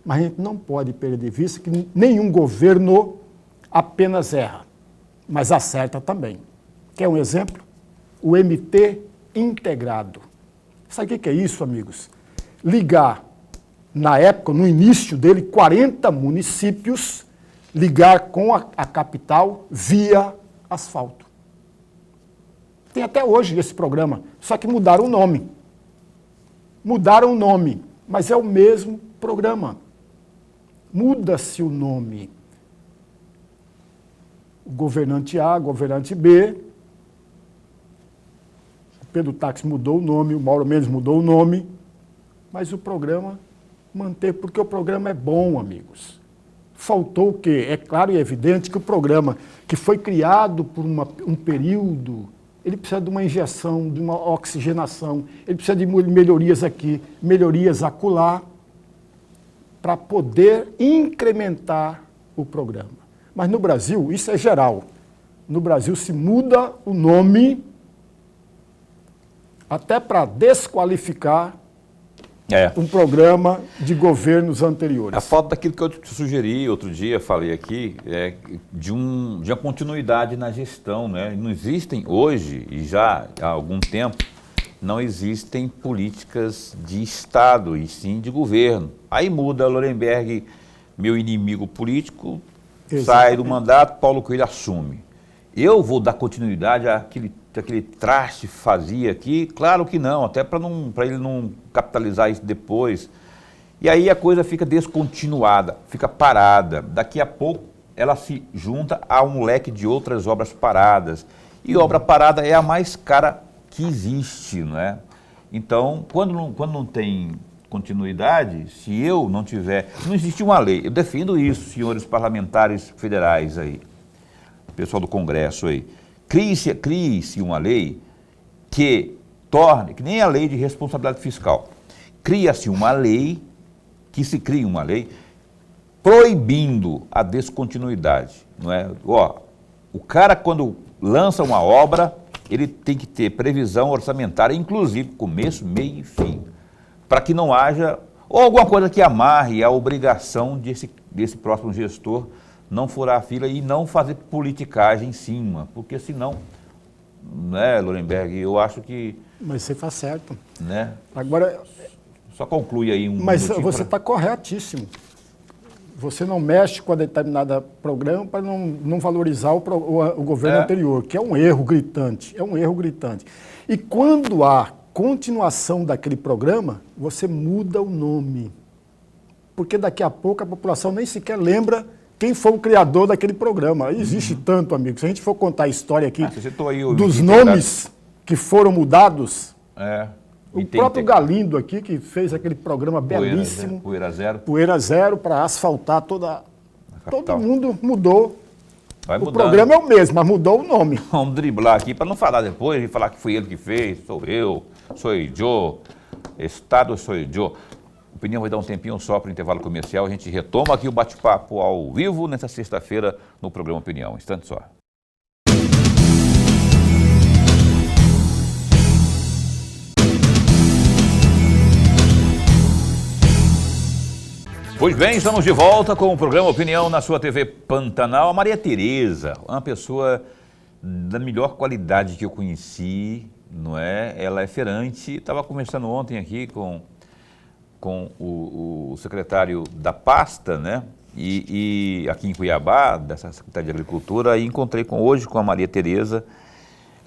S2: mas a gente não pode perder de vista que nenhum governo apenas erra, mas acerta também. Quer um exemplo? o MT integrado. Sabe o que é isso, amigos? Ligar, na época, no início dele, 40 municípios, ligar com a capital via asfalto. Tem até hoje esse programa, só que mudaram o nome. Mudaram o nome, mas é o mesmo programa. Muda-se o nome. O governante A, governante B, o Pedro Táxi mudou o nome, o Mauro Mendes mudou o nome, mas o programa manteve, porque o programa é bom, amigos. Faltou o quê? É claro e evidente que o programa que foi criado por um período, ele precisa de uma injeção, de uma oxigenação, ele precisa de melhorias aqui, melhorias acolá, para poder incrementar o programa. Mas no Brasil, isso é geral. No Brasil se muda o nome até para desqualificar um programa de governos anteriores.
S1: A falta daquilo que eu te sugeri outro dia, falei aqui, de uma continuidade na gestão, né? Não existem hoje, e já há algum tempo, não existem políticas de Estado, e sim de governo. Aí muda Lorenberg, meu inimigo político, sai do mandato, Paulo Coelho assume. Eu vou dar continuidade àquele traste fazia aqui? Claro que não, até para ele não capitalizar isso depois. E aí a coisa fica descontinuada, fica parada. Daqui a pouco ela se junta a um leque de outras obras paradas. E obra parada é a mais cara que existe, não é? Então, quando não tem continuidade, se eu não tiver... Não existe uma lei, eu defendo isso, senhores parlamentares federais aí, pessoal do Congresso aí. Crie-se uma lei que torne, que nem a lei de responsabilidade fiscal, cria-se uma lei, que se crie uma lei proibindo a descontinuidade, não é? O cara quando lança uma obra, ele tem que ter previsão orçamentária, inclusive começo, meio e fim, para que não haja, ou alguma coisa que amarre a obrigação desse próximo gestor não furar a fila e não fazer politicagem em cima, porque senão, né, Lorenberg, eu acho que...
S2: Mas você está certo.
S1: Né?
S2: Agora...
S1: Só conclui aí um...
S2: Mas você está corretíssimo. Você não mexe com a determinada programa para não valorizar o governo anterior, que é um erro gritante, E quando há continuação daquele programa, você muda o nome. Porque daqui a pouco a população nem sequer lembra quem foi o criador daquele programa. Existe tanto, amigo. Se a gente for contar a história aqui dos nomes que foram mudados, o próprio Galindo aqui, que fez aquele programa belíssimo, Poeira Zero, para asfaltar toda... Todo mundo mudou. O programa é o mesmo, mas mudou o nome.
S1: Vamos driblar aqui para não falar depois e falar que foi ele que fez, sou eu, sou eu, Estado sou eu. A Opinião vai dar um tempinho só para o intervalo comercial. A gente retoma aqui o bate-papo ao vivo nessa sexta-feira no programa Opinião. Um instante só. Pois bem, estamos de volta com o programa Opinião na sua TV Pantanal. A Maria Tereza, uma pessoa da melhor qualidade que eu conheci, não é? Ela é feirante. Estava conversando ontem aqui com o secretário da pasta, né? E aqui em Cuiabá, dessa Secretaria de Agricultura, e encontrei hoje com a Maria Tereza.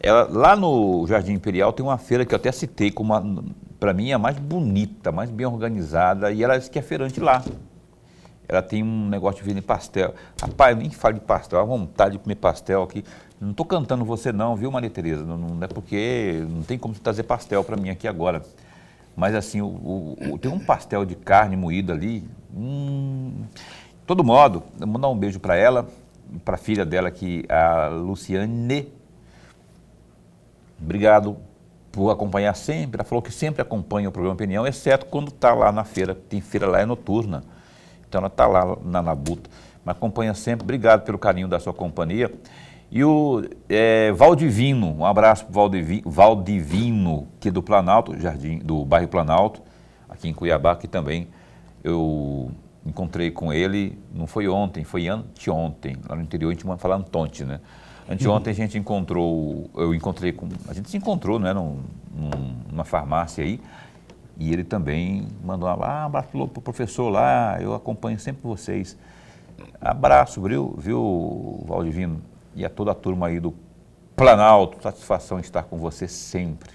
S1: Ela, lá no Jardim Imperial tem uma feira que eu até citei como, para mim, a mais bonita, mais bem organizada, e ela disse que é feirante lá. Ela tem um negócio de vender pastel. Rapaz, nem falo de pastel, a vontade de comer pastel aqui. Não estou cantando você não, viu, Maria Tereza? Não é porque não tem como você trazer pastel para mim aqui agora. Mas assim, tem um pastel de carne moída ali. De todo modo, eu vou mandar um beijo para ela, para a filha dela, a Luciane. Obrigado por acompanhar sempre. Ela falou que sempre acompanha o programa Opinião, exceto quando está lá na feira. Tem feira lá, é noturna. Então ela está lá na Labuta. Mas acompanha sempre. Obrigado pelo carinho da sua companhia. E o Valdivino, um abraço para o Valdivino, que é do Planalto, do bairro Planalto, aqui em Cuiabá, que também eu encontrei com ele, não foi ontem, foi anteontem, lá no interior a gente fala Antonte, né? Anteontem a gente a gente se encontrou, né, numa farmácia aí, e ele também mandou um abraço pro professor lá, eu acompanho sempre vocês. Abraço, viu, Valdivino? E a toda a turma aí do Planalto, satisfação em estar com você sempre.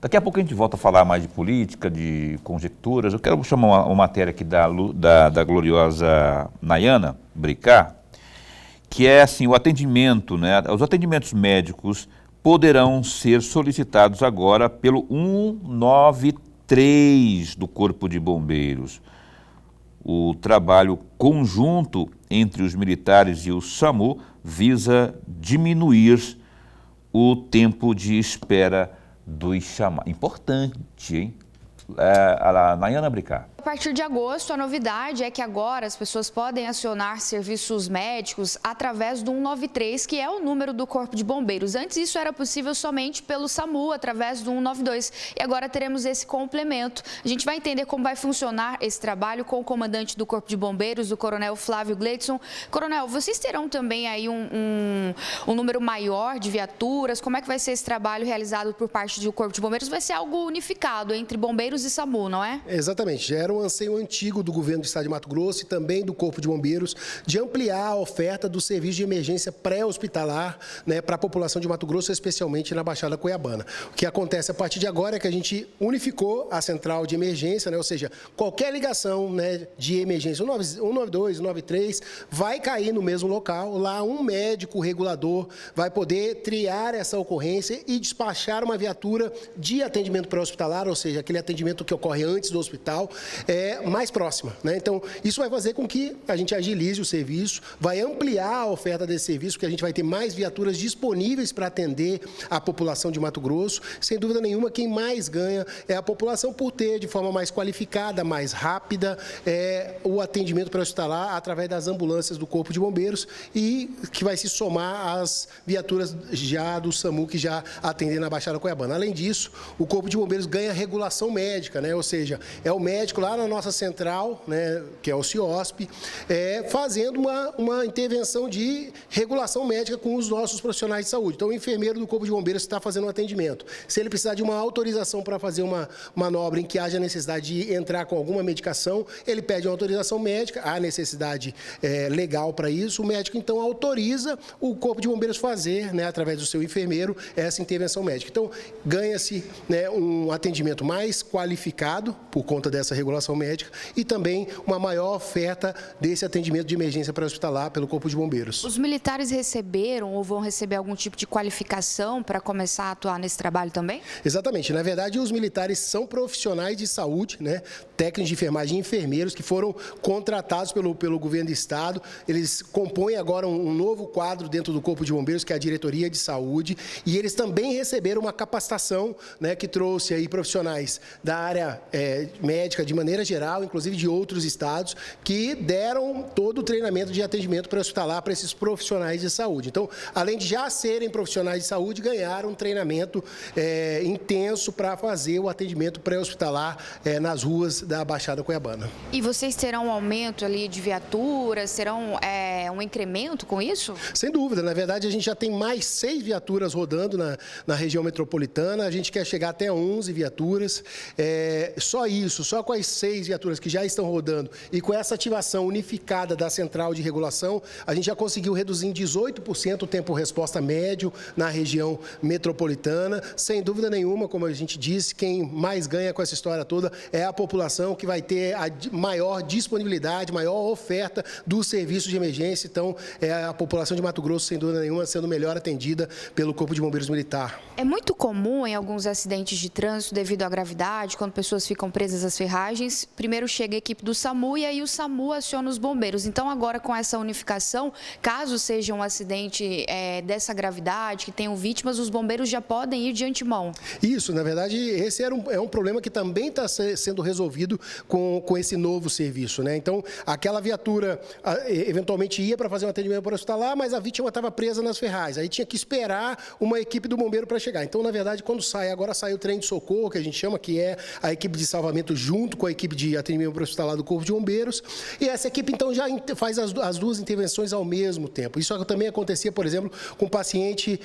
S1: Daqui a pouco a gente volta a falar mais de política, de conjecturas. Eu quero chamar uma matéria aqui da gloriosa Nayana Bricá, que é assim, o atendimento, né? Os atendimentos médicos poderão ser solicitados agora pelo 193 do Corpo de Bombeiros. O trabalho conjunto entre os militares e o SAMU visa diminuir o tempo de espera dos chamados. Importante, hein? A Nayana Bricá.
S5: A partir de agosto, a novidade é que agora as pessoas podem acionar serviços médicos através do 193, que é o número do Corpo de Bombeiros. Antes isso era possível somente pelo SAMU, através do 192. E agora teremos esse complemento. A gente vai entender como vai funcionar esse trabalho com o comandante do Corpo de Bombeiros, o Coronel Flávio Gleidson. Coronel, vocês terão também aí um número maior de viaturas? Como é que vai ser esse trabalho realizado por parte do Corpo de Bombeiros? Vai ser algo unificado entre bombeiros e SAMU, não é?
S6: Exatamente. Já era um anseio antigo do governo do estado de Mato Grosso e também do Corpo de Bombeiros de ampliar a oferta do serviço de emergência pré-hospitalar, né, para a população de Mato Grosso, especialmente na Baixada Cuiabana. O que acontece a partir de agora é que a gente unificou a central de emergência, né, ou seja, qualquer ligação, né, de emergência, 192, 193, vai cair no mesmo local. Lá um médico regulador vai poder triar essa ocorrência e despachar uma viatura de atendimento pré-hospitalar, ou seja, aquele atendimento que ocorre antes do hospital, mais próxima, né? Então, isso vai fazer com que a gente agilize o serviço, vai ampliar a oferta desse serviço, porque a gente vai ter mais viaturas disponíveis para atender a população de Mato Grosso. Sem dúvida nenhuma, quem mais ganha é a população por ter, de forma mais qualificada, mais rápida, o atendimento pré-hospitalar através das ambulâncias do Corpo de Bombeiros e que vai se somar às viaturas já do SAMU que já atendem na Baixada Cuiabana. Além disso, o Corpo de Bombeiros ganha regulação médica, né? Ou seja, é o médico lá na nossa central, né, que é o CIOSP, fazendo uma intervenção de regulação médica com os nossos profissionais de saúde. Então, o enfermeiro do Corpo de Bombeiros está fazendo um atendimento. Se ele precisar de uma autorização para fazer uma manobra em que haja necessidade de entrar com alguma medicação, ele pede uma autorização médica, há necessidade legal para isso, o médico então autoriza o Corpo de Bombeiros fazer, né, através do seu enfermeiro, essa intervenção médica. Então, ganha-se, né, um atendimento mais qualificado por conta dessa regulação médica e também uma maior oferta desse atendimento de emergência pré-hospitalar pelo Corpo de Bombeiros.
S5: Os militares receberam ou vão receber algum tipo de qualificação para começar a atuar nesse trabalho também?
S6: Exatamente. Na verdade, os militares são profissionais de saúde, né, técnicos de enfermagem e enfermeiros que foram contratados pelo governo do estado. Eles compõem agora um novo quadro dentro do Corpo de Bombeiros, que é a Diretoria de Saúde, e eles também receberam uma capacitação, né, que trouxe aí profissionais da área médica de maneira geral, inclusive de outros estados, que deram todo o treinamento de atendimento pré-hospitalar para esses profissionais de saúde. Então, além de já serem profissionais de saúde, ganharam um treinamento intenso para fazer o atendimento pré-hospitalar nas ruas da Baixada Cuiabana.
S5: E vocês terão um aumento ali de viaturas, terão um incremento com isso?
S6: Sem dúvida. Na verdade, a gente já tem mais 6 viaturas rodando na região metropolitana. A gente quer chegar até 11 viaturas. Só isso, só com as 6 viaturas que já estão rodando e com essa ativação unificada da central de regulação, a gente já conseguiu reduzir em 18% o tempo-resposta médio na região metropolitana. Sem dúvida nenhuma, como a gente disse, quem mais ganha com essa história toda é a população, que vai ter a maior disponibilidade, maior oferta do serviço de emergência. Então, a população de Mato Grosso, sem dúvida nenhuma, sendo melhor atendida pelo Corpo de Bombeiros Militar.
S5: É muito comum em alguns acidentes de trânsito, devido à gravidade, quando pessoas ficam presas às ferragens, primeiro chega a equipe do SAMU e aí o SAMU aciona os bombeiros. Então, agora com essa unificação, caso seja um acidente dessa gravidade, que tenham vítimas, os bombeiros já podem ir de antemão. Isso,
S6: na verdade, esse é um problema que também está sendo resolvido com esse novo serviço, né? Então, aquela viatura eventualmente ia para fazer um atendimento pré-hospitalar, mas a vítima estava presa nas ferragens. Aí tinha que esperar uma equipe do bombeiro para chegar. Então, na verdade, agora sai o trem de socorro, que a gente chama, que é a equipe de salvamento junto com a equipe de atendimento hospitalar do Corpo de Bombeiros, e essa equipe, então, já faz as duas intervenções ao mesmo tempo. Isso também acontecia, por exemplo, com paciente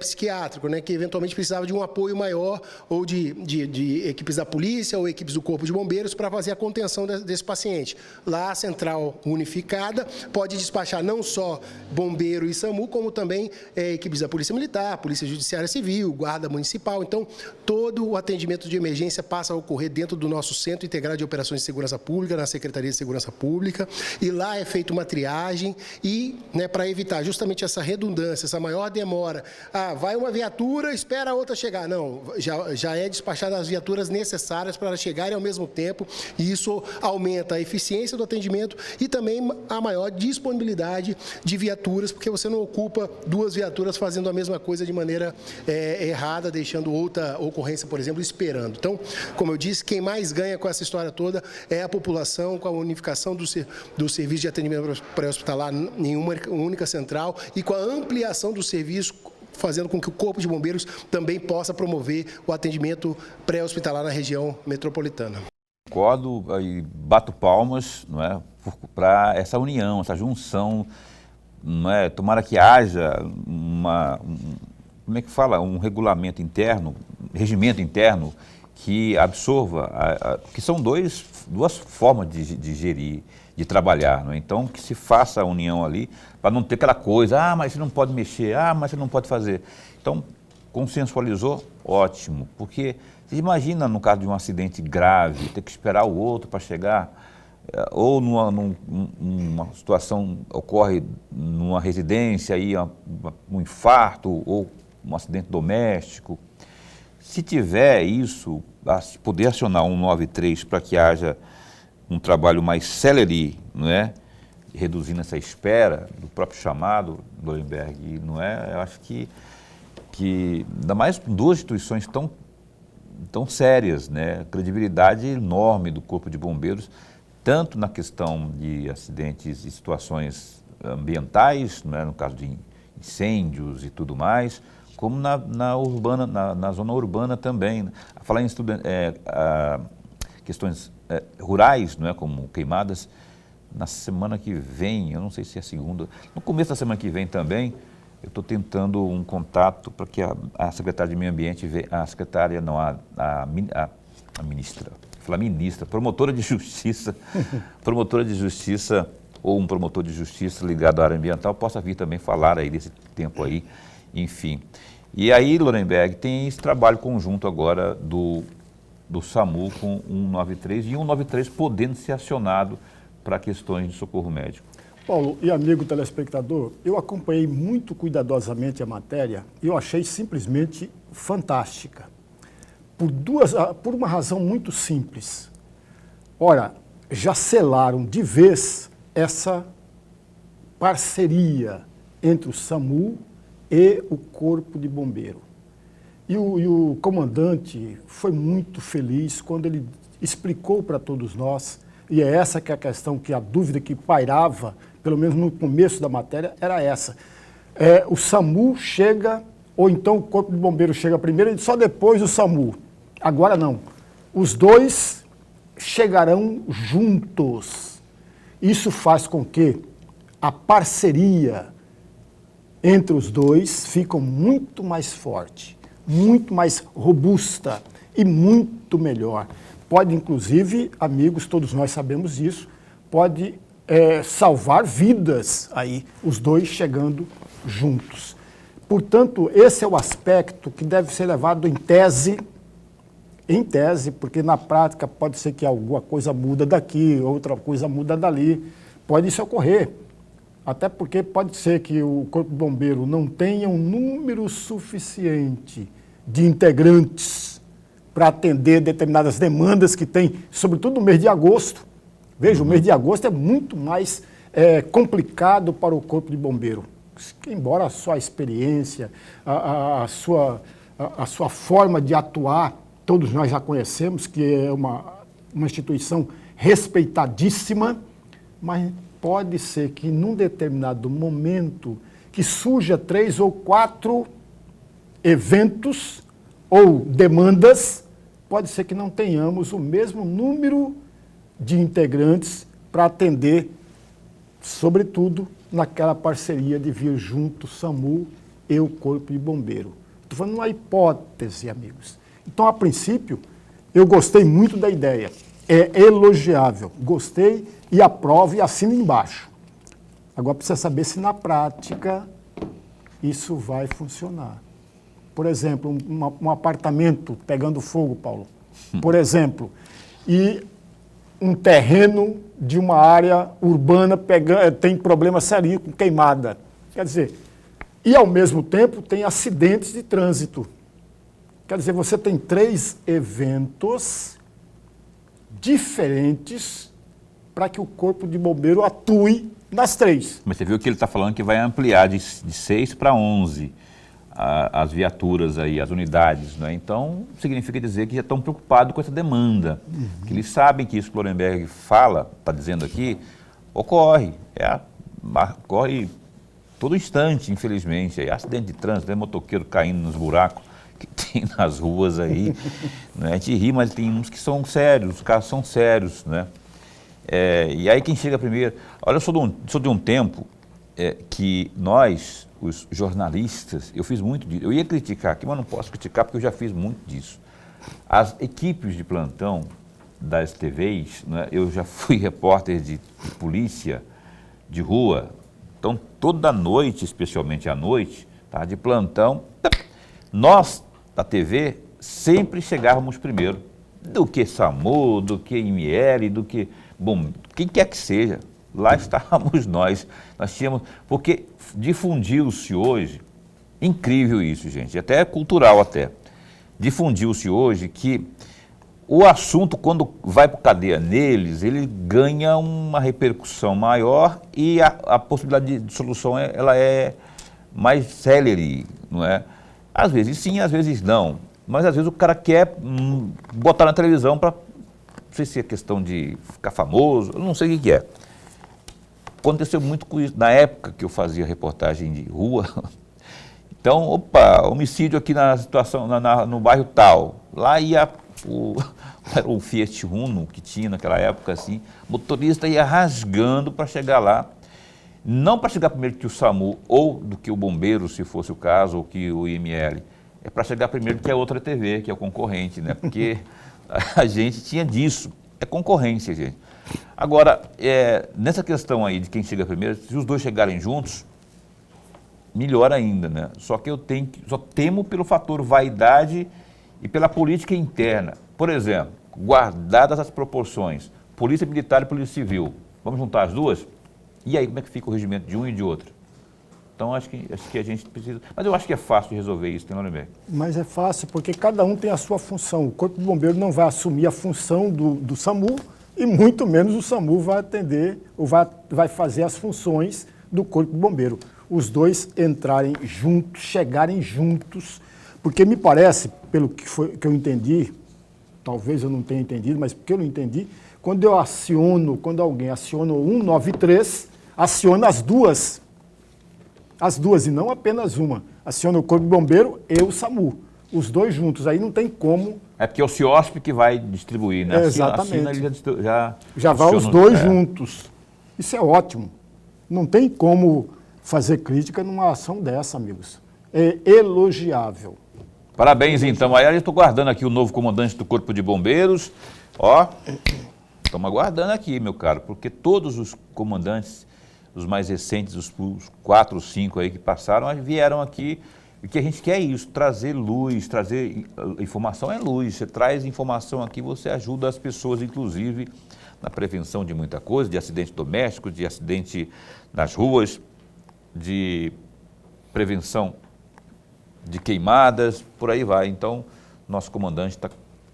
S6: psiquiátrico, né, que eventualmente precisava de um apoio maior, ou de equipes da polícia ou equipes do Corpo de Bombeiros para fazer a contenção desse paciente. Lá, a central unificada pode despachar não só bombeiro e SAMU, como também equipes da Polícia Militar, Polícia Judiciária Civil, Guarda Municipal. Então, todo o atendimento de emergência passa a ocorrer dentro do nosso Centro Integrado de Operações de Segurança Pública, na Secretaria de Segurança Pública, e lá é feita uma triagem e, né, para evitar justamente essa redundância, essa maior demora. Vai uma viatura, espera a outra chegar. Não, já é despachada as viaturas necessárias para chegarem ao mesmo tempo, e isso aumenta a eficiência do atendimento e também a maior disponibilidade de viaturas, porque você não ocupa duas viaturas fazendo a mesma coisa de maneira errada, deixando outra ocorrência, por exemplo, esperando. Então, como eu disse, quem mais ganha com essa história toda é a população, com a unificação do serviço de atendimento pré-hospitalar em uma única central e com a ampliação do serviço, fazendo com que o Corpo de Bombeiros também possa promover o atendimento pré-hospitalar na região metropolitana.
S1: Concordo e bato palmas, não é, para essa união, essa junção, não é? Tomara que haja como é que fala, um regulamento interno, regimento interno que absorva, que são duas formas de gerir, de trabalhar, não é? Então que se faça a união ali, para não ter aquela coisa, mas você não pode mexer, mas você não pode fazer. Então, consensualizou, ótimo, porque você imagina no caso de um acidente grave, ter que esperar o outro para chegar, ou numa situação ocorre numa residência, aí um infarto ou um acidente doméstico. Se tiver isso, poder acionar 193 para que haja um trabalho mais célere, não é? Reduzindo essa espera do próprio chamado, Lorenberg, não é? Eu acho que ainda mais duas instituições tão sérias, né? Credibilidade enorme do Corpo de Bombeiros, tanto na questão de acidentes e situações ambientais, né? No caso de incêndios e tudo mais, como na zona urbana também. A falar em questões rurais, não é, como queimadas, na semana que vem, eu não sei se é segunda, no começo da semana que vem também, eu estou tentando um contato para que a secretária de Meio Ambiente, a secretária, não, a ministra, falar ministra, promotora de justiça ou um promotor de justiça ligado à área ambiental possa vir também falar aí desse tempo aí, enfim. E aí, Lorenberg, tem esse trabalho conjunto agora do SAMU com 193 e 193 podendo ser acionado para questões de socorro médico.
S2: Paulo e amigo telespectador, eu acompanhei muito cuidadosamente a matéria e eu achei simplesmente fantástica. Por uma razão muito simples. Ora, já selaram de vez essa parceria entre o SAMU e o Corpo de Bombeiro. E o comandante foi muito feliz quando ele explicou para todos nós, e é essa que é a questão, que a dúvida que pairava, pelo menos no começo da matéria, era essa. O SAMU chega, ou então o Corpo de Bombeiro chega primeiro e só depois o SAMU. Agora não. Os dois chegarão juntos. Isso faz com que a parceria entre os dois fique muito mais forte, muito mais robusta e muito melhor. Pode, inclusive, amigos, todos nós sabemos disso, pode salvar vidas aí, os dois chegando juntos. Portanto, esse é o aspecto que deve ser levado em tese, porque na prática pode ser que alguma coisa muda daqui, outra coisa muda dali, pode isso ocorrer. Até porque pode ser que o Corpo de Bombeiro não tenha um número suficiente de integrantes para atender determinadas demandas que tem, sobretudo no mês de agosto. Veja, o mês de agosto é muito mais complicado para o Corpo de Bombeiro. Embora a sua experiência, a sua forma de atuar, todos nós já conhecemos, que é uma instituição respeitadíssima, mas pode ser que num determinado momento que surja 3 ou 4 eventos ou demandas, pode ser que não tenhamos o mesmo número de integrantes para atender, sobretudo, naquela parceria de vir junto SAMU e o Corpo de Bombeiro. Estou falando uma hipótese, amigos. Então, a princípio, eu gostei muito da ideia. É elogiável. Gostei e aprovo e assino embaixo. Agora precisa saber se na prática isso vai funcionar. Por exemplo, um apartamento pegando fogo, Paulo. Por exemplo, e um terreno de uma área urbana tem problema sério com queimada. Quer dizer, e ao mesmo tempo tem acidentes de trânsito. Quer dizer, você tem 3 eventos diferentes para que o Corpo de Bombeiro atue nas 3.
S1: Mas você viu que ele está falando que vai ampliar de 6 para 11 as viaturas aí, as unidades, né? Então, significa dizer que já estão preocupados com essa demanda. Que eles sabem que isso que o Lorenberg fala, está dizendo aqui, ocorre. Ocorre todo instante, infelizmente. Aí, acidente de trânsito, motoqueiro caindo nos buracos que tem nas ruas aí. Né? A gente ri, mas tem uns que são sérios, os casos são sérios, né? E aí quem chega primeiro... Olha, eu sou de um tempo que nós, os jornalistas, eu fiz muito disso. Eu ia criticar aqui, mas não posso criticar porque eu já fiz muito disso. As equipes de plantão das TVs, né, eu já fui repórter de polícia, de rua, então toda noite, especialmente à noite, tá, de plantão, nós, da TV, sempre chegávamos primeiro, do que SAMU, do que IML, do que... Bom, quem quer que seja, lá estávamos nós tínhamos, porque difundiu-se hoje, incrível isso, gente, até é cultural até, difundiu-se hoje que o assunto, quando vai para a cadeia neles, ele ganha uma repercussão maior e a possibilidade de solução ela é mais célere, não é? Às vezes sim, às vezes não, mas às vezes o cara quer botar na televisão para... Não sei se é questão de ficar famoso, eu não sei o que é. Aconteceu muito com isso. Na época que eu fazia reportagem de rua, então, homicídio aqui na situação, no bairro tal. Lá ia era um Fiat Uno que tinha naquela época, assim, o motorista ia rasgando para chegar lá. Não para chegar primeiro que o SAMU, ou do que o bombeiro, se fosse o caso, ou que o IML. É para chegar primeiro que a outra TV, que é o concorrente, né? Porque... A gente tinha disso, é concorrência, gente. Agora, nessa questão aí de quem chega primeiro, se os dois chegarem juntos, melhor ainda, né? Só que só temo pelo fator vaidade e pela política interna. Por exemplo, guardadas as proporções, polícia militar e polícia civil, vamos juntar as duas? E aí, como é que fica o regimento de um e de outro? Então, acho que a gente precisa... Mas eu acho que é fácil de resolver isso, tem Lorenberg?
S2: Mas é fácil, porque cada um tem a sua função. O Corpo de Bombeiro não vai assumir a função do SAMU e muito menos o SAMU vai atender ou vai fazer as funções do Corpo de Bombeiro. Os dois entrarem juntos, chegarem juntos, porque me parece, pelo que eu entendi, talvez eu não tenha entendido, mas porque eu não entendi, quando alguém aciona o 193, aciona as duas e não apenas uma. Aciona o Corpo de Bombeiro e o SAMU. Os dois juntos, aí não tem como...
S1: É porque é o CIOSP que vai distribuir, né?
S2: Exatamente.
S1: Ele
S2: já vai os dois juntos. Isso é ótimo. Não tem como fazer crítica numa ação dessa, amigos. É elogiável.
S1: Parabéns, então. Aí eu estou guardando aqui o novo comandante do Corpo de Bombeiros. Ó, estamos aguardando aqui, meu caro, porque todos os comandantes... os mais recentes, os 4 ou 5 aí que passaram, vieram aqui, e que a gente quer isso, trazer luz, trazer informação é luz, você traz informação aqui, você ajuda as pessoas, inclusive, na prevenção de muita coisa, de acidente doméstico, de acidente nas ruas, de prevenção de queimadas, por aí vai. Então, nosso comandante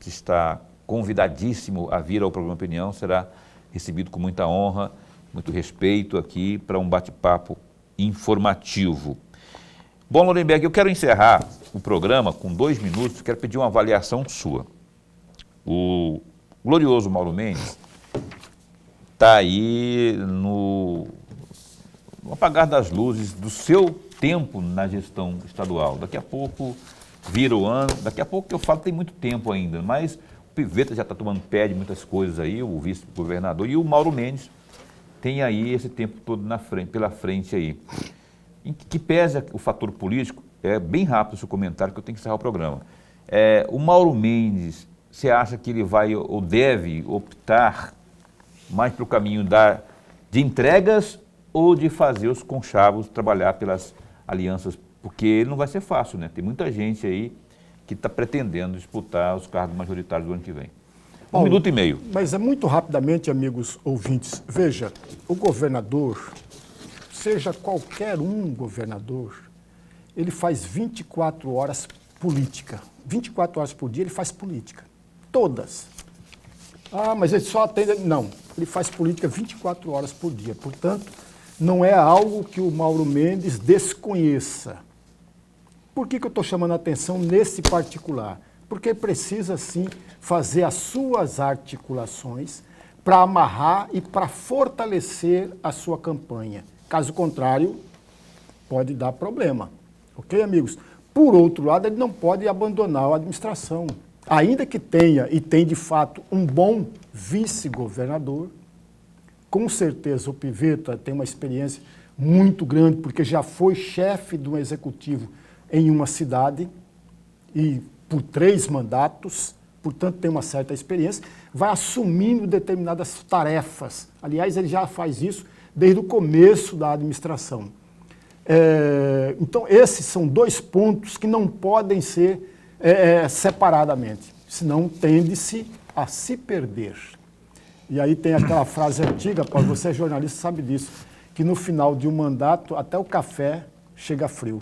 S1: está convidadíssimo a vir ao programa Opinião, será recebido com muita honra, muito respeito aqui para um bate-papo informativo. Bom, Lorenberg, eu quero encerrar o programa com 2 minutos, quero pedir uma avaliação sua. O glorioso Mauro Mendes está aí no apagar das luzes do seu tempo na gestão estadual. Daqui a pouco vira o ano. Daqui a pouco que eu falo tem muito tempo ainda, mas o Piveta já está tomando pé de muitas coisas aí, o vice-governador, e o Mauro Mendes tem aí esse tempo todo pela frente aí. Em que pesa o fator político, é bem rápido o seu comentário que eu tenho que encerrar o programa. O Mauro Mendes, você acha que ele vai ou deve optar mais para o caminho de entregas ou de fazer os conchavos trabalhar pelas alianças? Porque ele não vai ser fácil, né? Tem muita gente aí que está pretendendo disputar os cargos majoritários do ano que vem.
S2: Paulo,
S1: 1 minuto e meio.
S2: Mas é muito rapidamente, amigos ouvintes. Veja, o governador, seja qualquer um governador, ele faz 24 horas política. 24 horas por dia ele faz política. Todas. Ah, mas ele só atende... Não, ele faz política 24 horas por dia. Portanto, não é algo que o Mauro Mendes desconheça. Por que eu estou chamando a atenção nesse particular? Porque precisa, sim, fazer as suas articulações para amarrar e para fortalecer a sua campanha. Caso contrário, pode dar problema. Ok, amigos? Por outro lado, ele não pode abandonar a administração. Ainda que tenha, e tem de fato, um bom vice-governador, com certeza o Piveta tem uma experiência muito grande, porque já foi chefe de um executivo em uma cidade e por 3 mandatos, portanto tem uma certa experiência, vai assumindo determinadas tarefas. Aliás, ele já faz isso desde o começo da administração. Então, esses são 2 pontos que não podem ser separadamente, senão tende-se a se perder. E aí tem aquela frase antiga, Paulo, você é jornalista, sabe disso, que no final de um mandato até o café chega frio.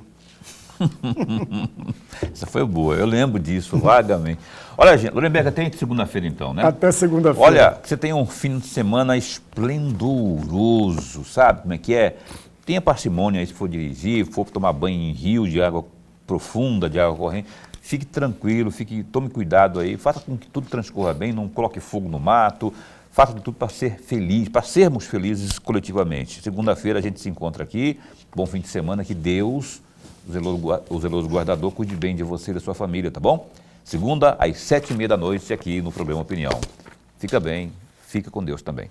S1: Essa foi boa, eu lembro disso vagamente. Olha, gente, Lorenberg, até segunda-feira então, né?
S2: Até segunda-feira.
S1: Olha, você tem um fim de semana esplendoroso, sabe como é que é? Tenha parcimônia aí se for dirigir, for tomar banho em rio de água profunda, de água corrente. Fique tranquilo, tome cuidado aí, faça com que tudo transcorra bem, não coloque fogo no mato, faça de tudo para ser feliz, para sermos felizes coletivamente. Segunda-feira a gente se encontra aqui, bom fim de semana, que Deus, o zeloso guardador, cuide bem de você e da sua família, tá bom? Segunda, às 7h30 da noite, aqui no Programa Opinião. Fica bem, fica com Deus também.